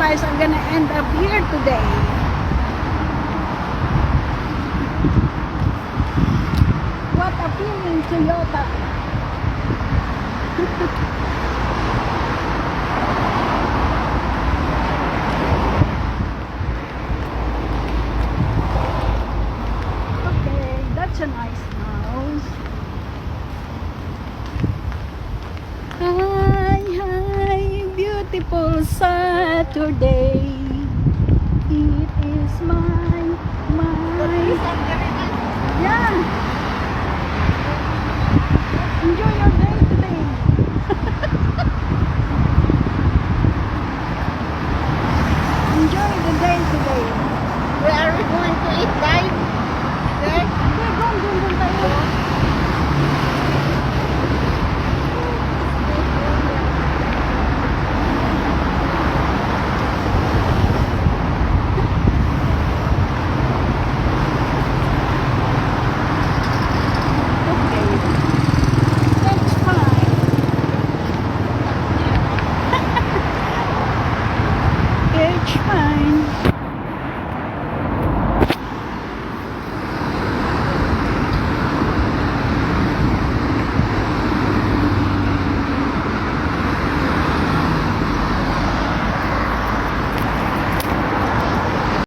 guys are gonna end up here today. What a feeling, Toyota. Okay, that's a nice house. Hi, hi, beautiful Saturday. It is my